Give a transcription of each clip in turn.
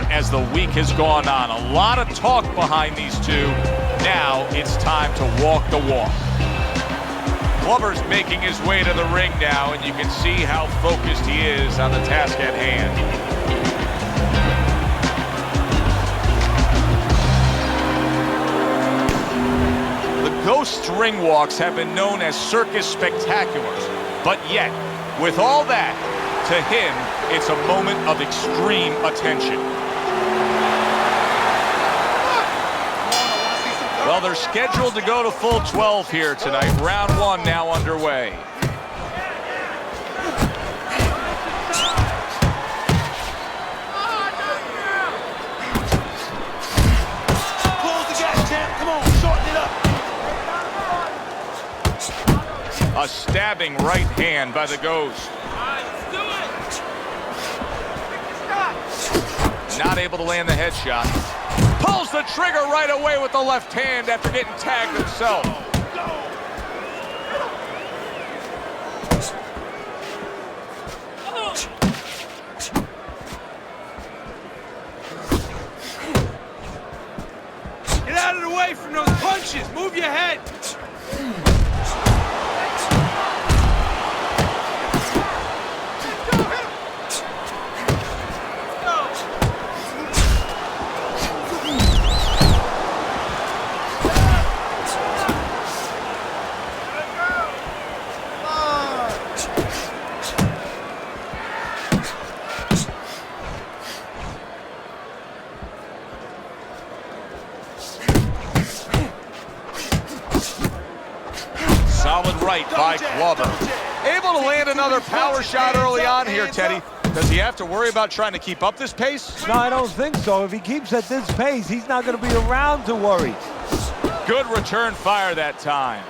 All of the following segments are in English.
as the week has gone on. A lot of talk behind these two. Now it's time to walk the walk. Glover's making his way to the ring now, and you can see how focused he is on the task at hand. The Ghost's ring walks have been known as circus spectaculars, but yet, with all that, to him, it's a moment of extreme attention. Well, they're scheduled to go to full 12 here tonight. Round one now underway. Close the gas, champ. Come on, shorten it up. A stabbing right hand by the Ghost. Not able to land the headshot. Pulls the trigger right away with the left hand after getting tagged himself. Get out of the way from those punches. Move your head. Solid right by Glover. Able to land another power shot early on here, Teddy. Does he have to worry about trying to keep up this pace? No, I don't think so. If he keeps at this pace, he's not going to be around to worry. Good return fire that time.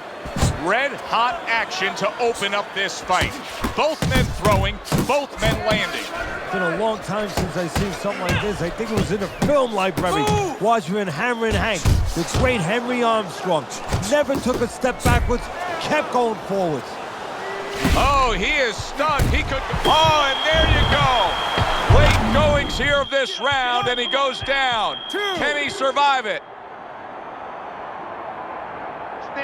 Red-hot action to open up this fight. Both men throwing, both men landing. It's been a long time since I've seen something like this. I think it was in a film library. Watching Hammer and Hank, the great Henry Armstrong. Never took a step backwards, kept going forwards. Oh, he is stunned. He could... Oh, and there you go. Late goings here of this round, and he goes down. Can he survive it?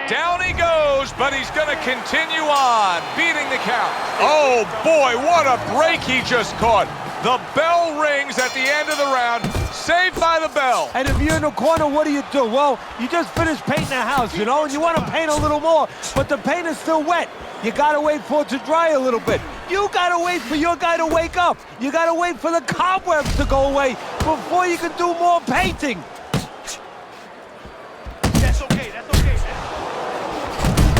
Down he goes, but he's going to continue on, beating the count. Oh, boy, what a break he just caught. The bell rings at the end of the round, saved by the bell. And if you're in the corner, what do? Well, you just finished painting the house, you know, and you want to paint a little more, but the paint is still wet. You got to wait for it to dry a little bit. You got to wait for your guy to wake up. You got to wait for the cobwebs to go away before you can do more painting. That's okay, that's okay.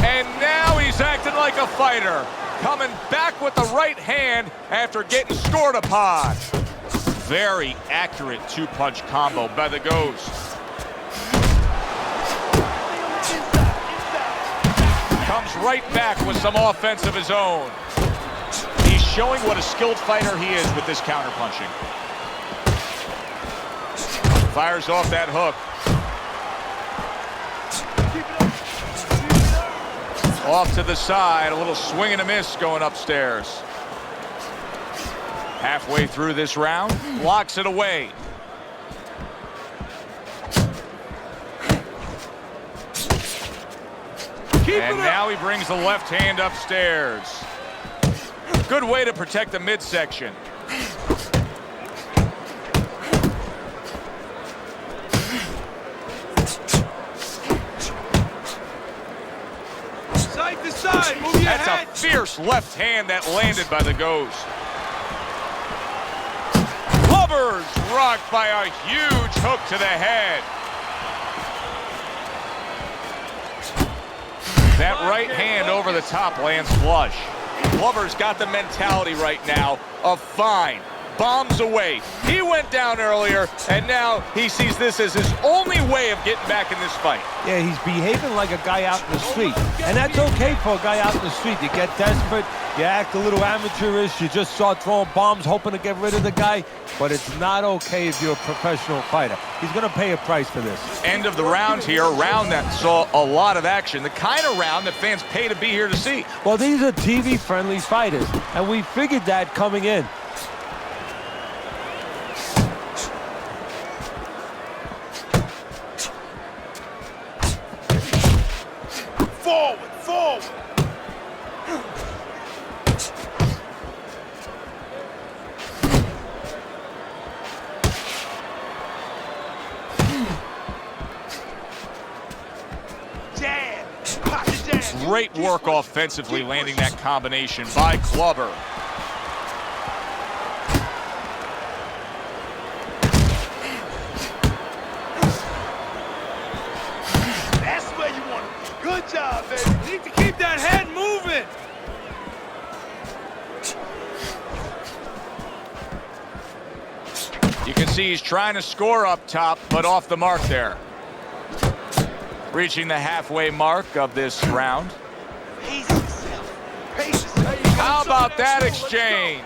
And now he's acting like a fighter, coming back with the right hand after getting scored upon. Very accurate two-punch combo by the Ghost. Comes right back with some offense of his own. He's showing what a skilled fighter he is with this counterpunching. Fires off that hook. Off to the side, a little swing and a miss going upstairs. Halfway through this round, blocks it away. And now he brings the left hand upstairs. Good way to protect the midsection. Side to side, move your That's head. a fierce left hand that landed by the Ghost. Glover's rocked by a huge hook to the head. That right hand over the top lands flush. Glover's got the mentality right now of fine, bombs away. He went down earlier, and now he sees this as his only way of getting back in this fight. Yeah, he's behaving like a guy out in the street. And that's okay for a guy out in the street. You get desperate, you act a little amateurish, you just start throwing bombs hoping to get rid of the guy. But it's not okay if you're a professional fighter. He's going to pay a price for this. End of the round here, a round that saw a lot of action, the kind of round that fans pay to be here to see. Well, these are TV-friendly fighters, and we figured that coming in. Great work offensively landing that combination by Clubber. That's where you want it. Good job, baby. You need to keep that head moving. You can see he's trying to score up top, but off the mark there. Reaching the halfway mark of this round. Pace yourself. Pace yourself. How about that exchange?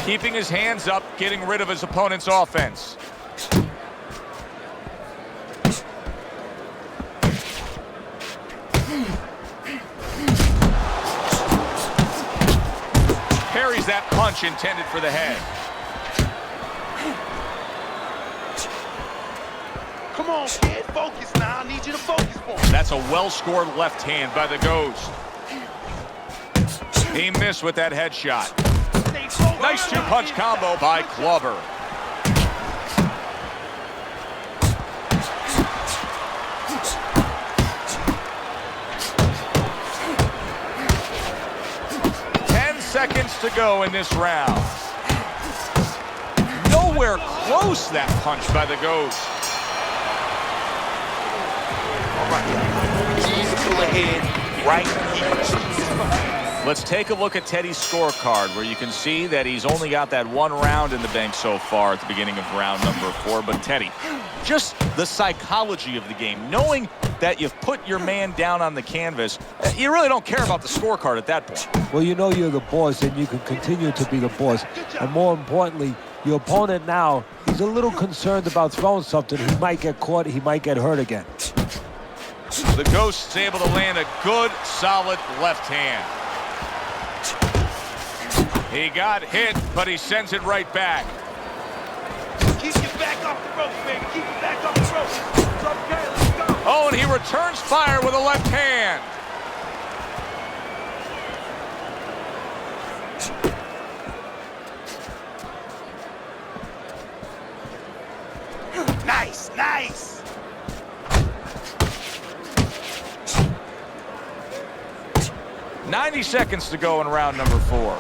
Keeping his hands up, getting rid of his opponent's offense. Parries that punch intended for the head. Come on, kid. Focus now. I need you to focus for me. That's a well-scored left hand by the Ghost. He missed with that headshot. Nice two-punch combo by Clubber. Seconds to go in this round. Nowhere close that punch by the Ghost. All right. Easy to ahead. Right here. Let's take a look at Teddy's scorecard, where you can see that he's only got that one round in the bank so far at the beginning of round number 4. But Teddy, just the psychology of the game, knowing that you've put your man down on the canvas, you really don't care about the scorecard at that point. Well, you know you're the boss, and you can continue to be the boss. And more importantly, your opponent now, he's a little concerned about throwing something. He might get caught. He might get hurt again. The Ghost's able to land a good, solid left hand. He got hit, but he sends it right back. Keep your back off the ropes, baby. Keep your back off the ropes. It's okay. Let's go. Oh, and he returns fire with a left hand. Nice, nice. .90 seconds to go in round number 4.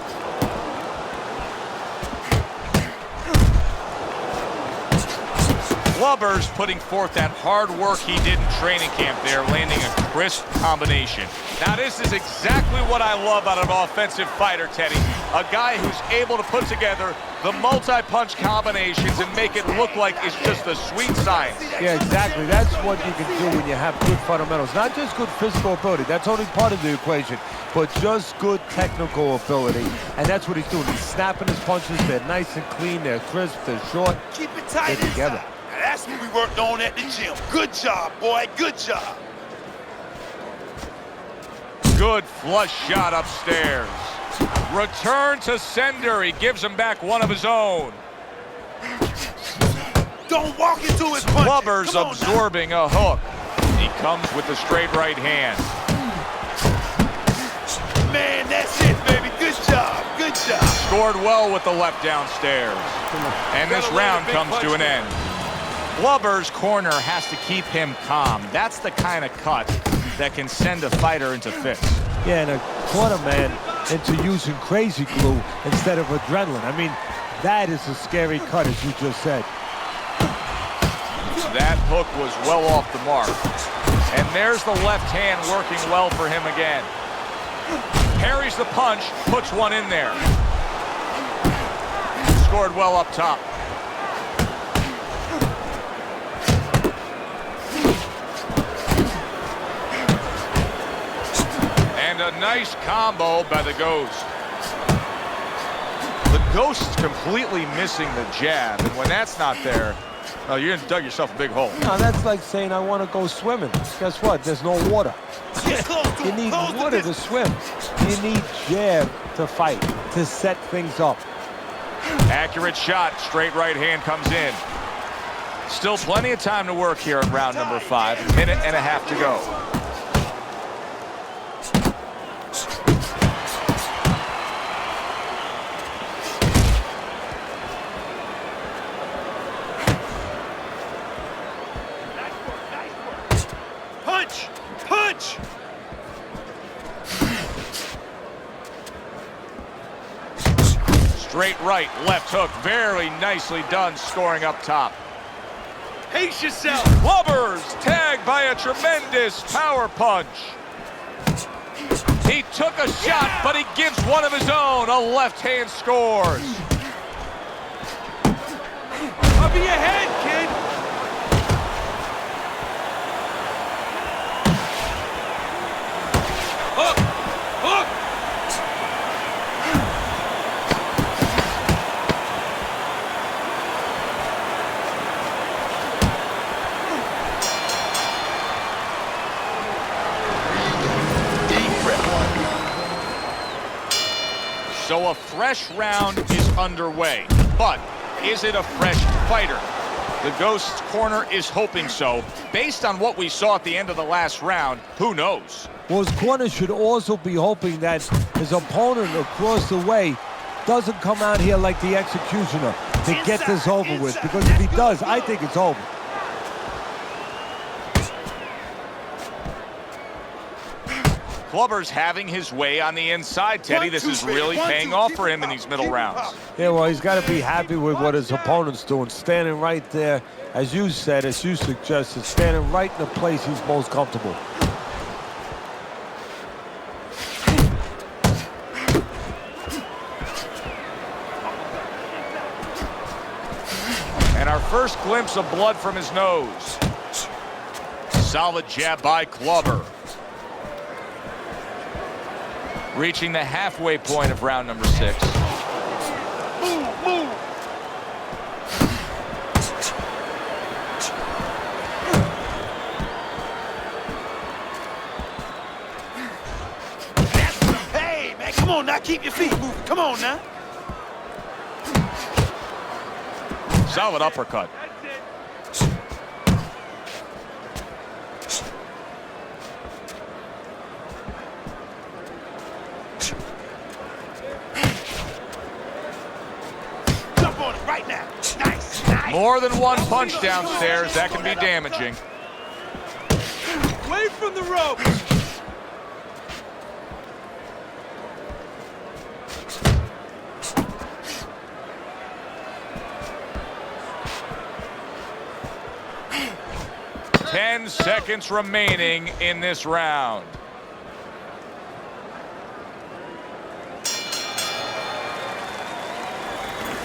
Clubber's putting forth that hard work he did in training camp there, landing a crisp combination. Now, this is exactly what I love out of an offensive fighter, Teddy. A guy who's able to put together the multi-punch combinations and make it look like it's just a sweet science. Yeah, exactly. That's what you can do when you have good fundamentals. Not just good physical ability. That's only part of the equation. But just good technical ability. And that's what he's doing. He's snapping his punches. They're nice and clean. They're crisp. They're short. Keep it tight They're together. inside. That's what we worked on at the gym. Good job, boy. Good job. Good flush shot upstairs. Return to sender. He gives him back one of his own. Don't walk into his punches. Clubber's Come on absorbing a hook. He comes with the straight right hand. now. Man, that's it, baby. Good job. Good job. Scored well with the left downstairs. And this round comes to an end. Clubber's corner has to keep him calm. That's the kind of cut that can send a fighter into fits. Yeah, and a corner man into using crazy glue instead of adrenaline. I mean, that is a scary cut, as you just said. That hook was well off the mark. And there's the left hand working well for him again. Parries the punch, puts one in there. Scored well up top. And a nice combo by the Ghost. The Ghost's completely missing the jab, and when that's not there, oh, you're gonna dug yourself a big hole. No, that's like saying I want to go swimming. Guess what? There's no water. Get close to You him. need Close water to this. swim. You need jab to fight, to set things up. Accurate shot, straight right hand comes in. Still plenty of time to work here in round number 5. A minute and a half to go. Straight right, left hook, very nicely done, scoring up top. Pace yourself. Clubbers tagged by a tremendous power punch. He took a shot, but he gives one of his own. A left hand scores. Cover your head, kid. Hook! Hook! So a fresh round is underway, but is it a fresh fighter? The Ghost's corner is hoping so. Based on what we saw at the end of the last round, who knows? Well, his corner should also be hoping that his opponent across the way doesn't come out here like the executioner to get this over with, because if he does, I think it's over. Clubber's having his way on the inside, Teddy. This is really paying off for him in these middle rounds. Yeah, well, he's got to be happy with what his opponent's doing. Standing right there, as you said, as you suggested, standing right in the place he's most comfortable. And our first glimpse of blood from his nose. Solid jab by Clubber. Reaching the halfway point of round number 6. Move, move. Hey, man, come on now, keep your feet moving. Come on now. Solid uppercut. More than one punch downstairs, that can be damaging. Away from the rope. Ten seconds remaining in this round.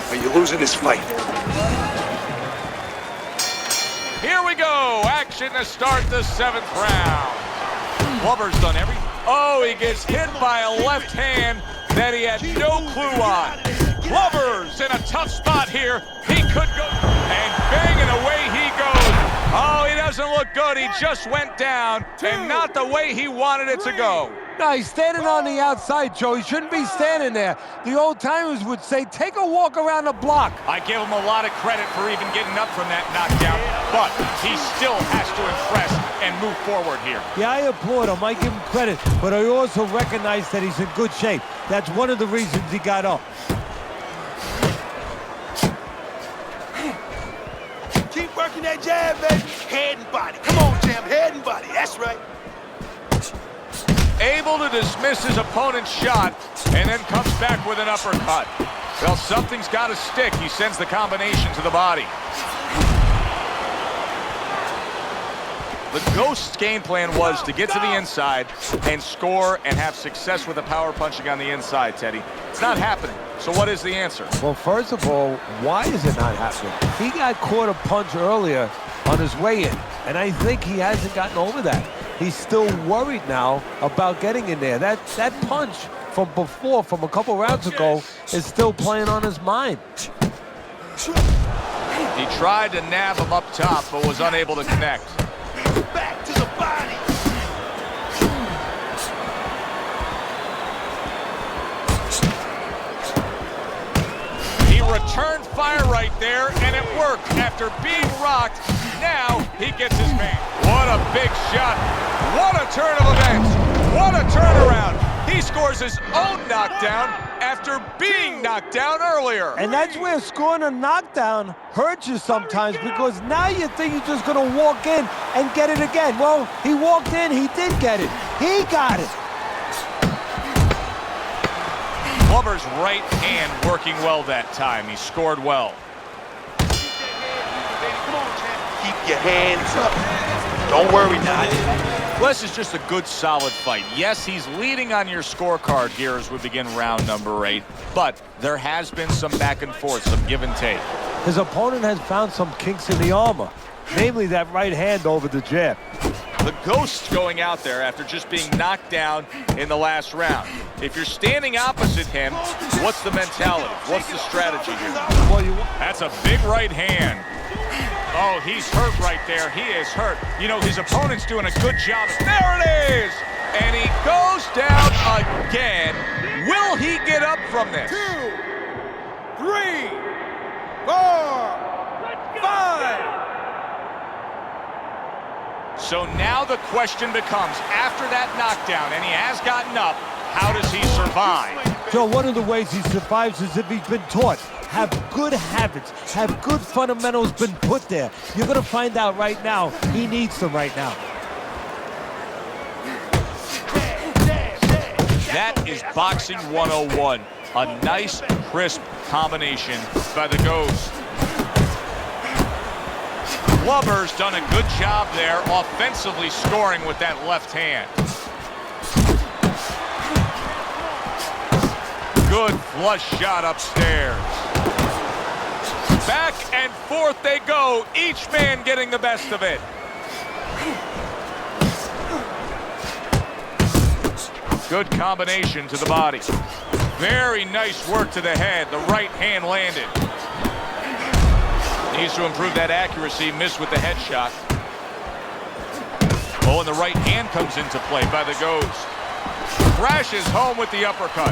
Are you losing this fight? Here we go, action to start the 7th round. Clubber's done everything. Oh, he gets hit by a left hand that he had no clue on. Clubber's in a tough spot here. He could go, and bang, and away he goes. Oh, he doesn't look good. He just went down, and not the way he wanted it to go. No, he's standing on the outside, Joe. He shouldn't be standing there. The old-timers would say, take a walk around the block. I give him a lot of credit for even getting up from that knockdown, but he still has to impress and move forward here. Yeah, I applaud him. I give him credit, but I also recognize that he's in good shape. That's one of the reasons he got up. Keep working that jab, baby. Head and body. Come on, Jam. Head and body. That's right. Able to dismiss his opponent's shot and then comes back with an uppercut. Well, something's got to stick. He sends the combination to the body. The Ghost's game plan was to get to the inside and score and have success with the power punching on the inside, Teddy. It's not happening. So what is the answer? Well, first of all, why is it not happening? He got caught a punch earlier on his way in, and I think he hasn't gotten over that. He's still worried now about getting in there. That punch from before, from a couple rounds ago, is still playing on his mind. He tried to nab him up top, but was unable to connect. Back to the body. He returned fire right there, and it worked. After being rocked, now he gets his man. What a big shot. What a turn of events. What a turnaround. He scores his own knockdown after being knocked down earlier. And that's where scoring a knockdown hurts you sometimes, because now you think you're just going to walk in and get it again. Well, he walked in, he did get it. He got it. Glover's right hand working well that time. He scored well. Keep your hands up. Don't worry now. This is just a good, solid fight. Yes, he's leading on your scorecard here as we begin round number 8, but there has been some back and forth, some give and take. His opponent has found some kinks in the armor, namely that right hand over the jab. The Ghost going out there after just being knocked down in the last round. If you're standing opposite him, what's the mentality? What's the strategy here? Well, That's a big right hand. Oh, he's hurt right there. He is hurt. You know, his opponent's doing a good job. There it is! And he goes down again. Will he get up from this? 2, 3, 4, 5. So now the question becomes, after that knockdown, and he has gotten up, how does he survive? Joe, one of the ways he survives is if he's been taught. Have good habits, have good fundamentals been put there. You're going to find out right now, he needs them right now. That is boxing 101. A nice, crisp combination by the Ghost. Glover's done a good job there, offensively scoring with that left hand. Good flush shot upstairs. Back and forth they go, each man getting the best of it. Good combination to the body. Very nice work to the head. The right hand landed. Needs to improve that accuracy. Missed with the headshot. Oh, and the right hand comes into play by the Ghost. Crashes home with the uppercut.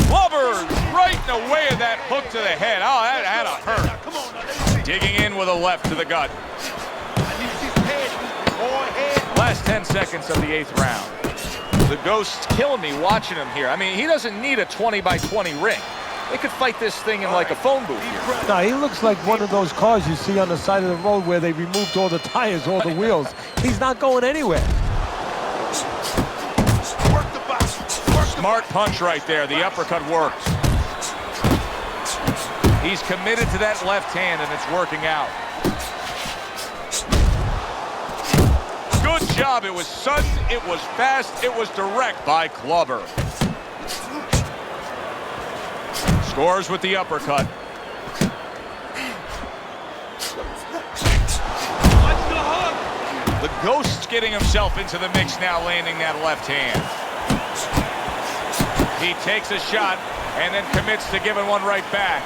Glover's right in the way of that hook to the head. Oh, that had a hurt. Digging in with a left to the gut. Last 10 seconds of the 8th round. The Ghost's killing me watching him here. I mean, he doesn't need a 20-by-20 ring. They could fight this thing in like a phone booth here. No, he looks like one of those cars you see on the side of the road where they removed all the tires, all the wheels. He's not going anywhere. Smart punch right there. The uppercut works. He's committed to that left hand, and it's working out. Good job. It was sudden, it was fast, it was direct by Glover. Scores with the uppercut. The Ghost's getting himself into the mix now, landing that left hand. He takes a shot and then commits to giving one right back.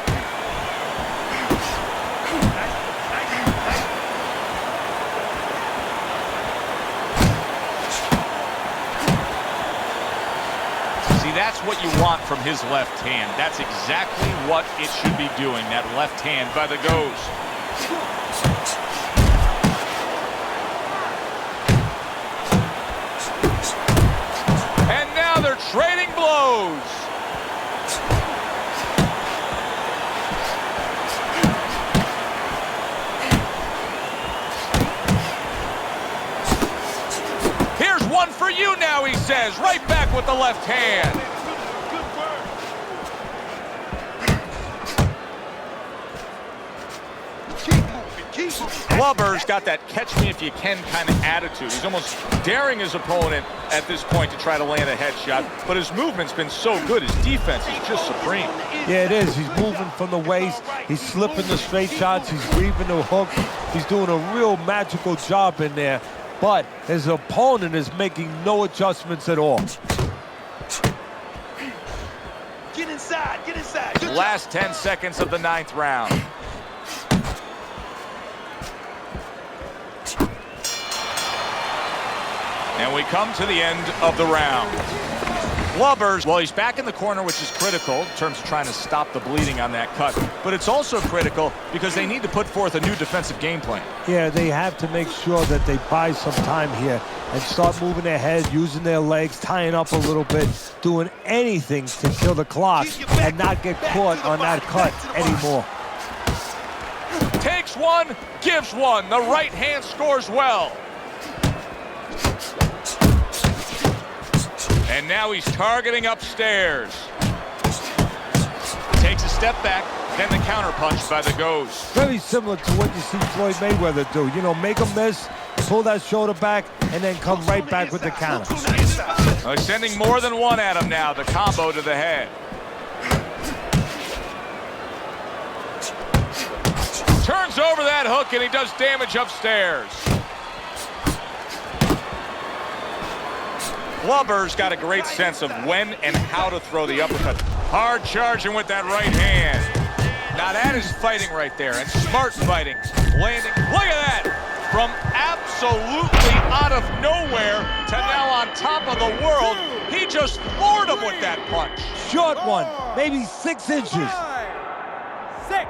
See, that's what you want from his left hand. That's exactly what it should be doing, that left hand by the Ghost. And now they're trading blows. Here's one for you now, he says, right back with the left hand. Glover's got that catch-me-if-you-can kind of attitude. He's almost daring his opponent at this point to try to land a headshot, but his movement's been so good. His defense is just supreme. Yeah, it is. He's moving from the waist. He's slipping the straight shots. He's weaving the hook. He's doing a real magical job in there, but his opponent is making no adjustments at all. Get inside, get inside. Last 10 seconds of the 9th round. And we come to the end of the round. Glover's, well, he's back in the corner, which is critical in terms of trying to stop the bleeding on that cut. But it's also critical because they need to put forth a new defensive game plan. Yeah, they have to make sure that they buy some time here and start moving their head, using their legs, tying up a little bit, doing anything to kill the clock and not get caught on that cut anymore. Takes one, gives one. The right hand scores well. And now he's targeting upstairs. Takes a step back, then the counter punch by the Ghost. Very similar to what you see Floyd Mayweather do. You know, make a miss, pull that shoulder back, and then come right back with the counter. Sending more than one at him now, the combo to the head. Turns over that hook, and he does damage upstairs. Glover's got a great sense of when and how to throw the uppercut. Hard charging with that right hand. Now that is fighting right there, and smart fighting. Landing, look at that! From absolutely out of nowhere to now on top of the world, he just floored him with that punch. Short one, maybe 6 inches. 6.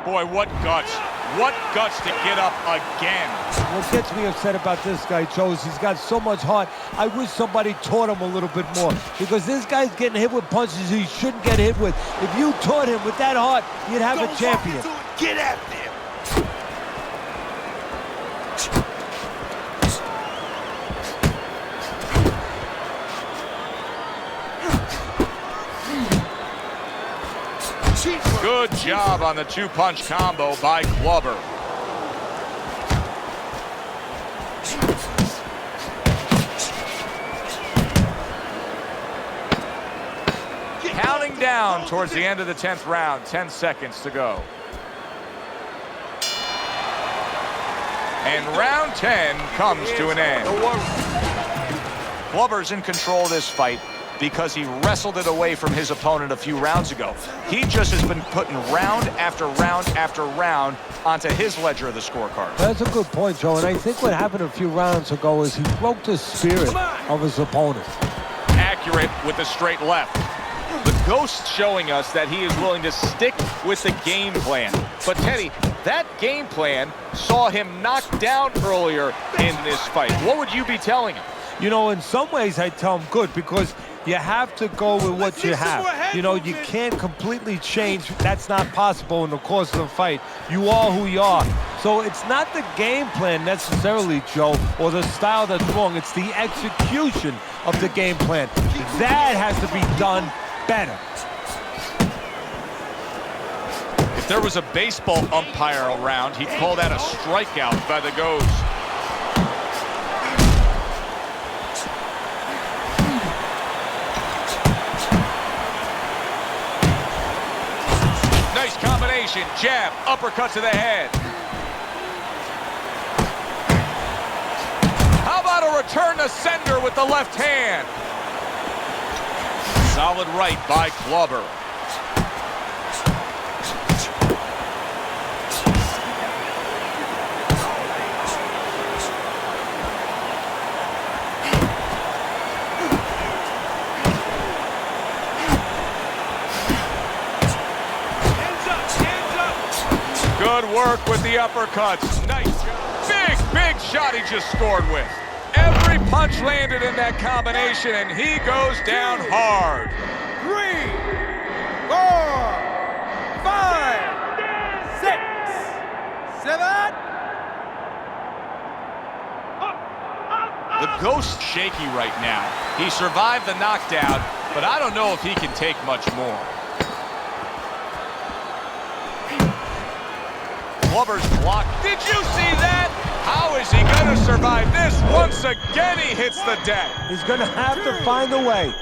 Boy, what guts. What guts to get up again. What gets me upset about this guy, Joe, is he's got so much heart. I wish somebody taught him a little bit more, because this guy's getting hit with punches he shouldn't get hit with. If you taught him with that heart, you'd have a champion. Get after him. Good job on the 2-punch combo by Glover. Counting down towards the end of the 10th round, 10 seconds to go. And round 10 comes to an end. Glover's in control of this fight because he wrestled it away from his opponent a few rounds ago. He just has been putting round after round after round onto his ledger of the scorecard. That's a good point, Joe, and I think what happened a few rounds ago is he broke the spirit of his opponent. Accurate with the straight left. The Ghost showing us that he is willing to stick with the game plan. But Teddy, that game plan saw him knocked down earlier in this fight. What would you be telling him? You know, in some ways I tell him good, because you have to go with what you have. You know, you can't completely change. That's not possible in the course of the fight. You are who you are. So it's not the game plan necessarily, Joe, or the style that's wrong. It's the execution of the game plan. That has to be done better. If there was a baseball umpire around, he'd call that a strikeout by the Ghost. Nice combination, jab, uppercut to the head. How about a return to sender with the left hand? Solid right by Glover. Good work with the uppercuts. Nice job. Big shot he just scored with. Every punch landed in that combination, and he goes down hard. 3, 4, 5, 6, 7. The Ghost shaky right now. He survived the knockdown, but I don't know if he can take much more. Glover's blocked. Did you see that? How is he going to survive this? Once again, he hits the deck. He's going to have to find a way.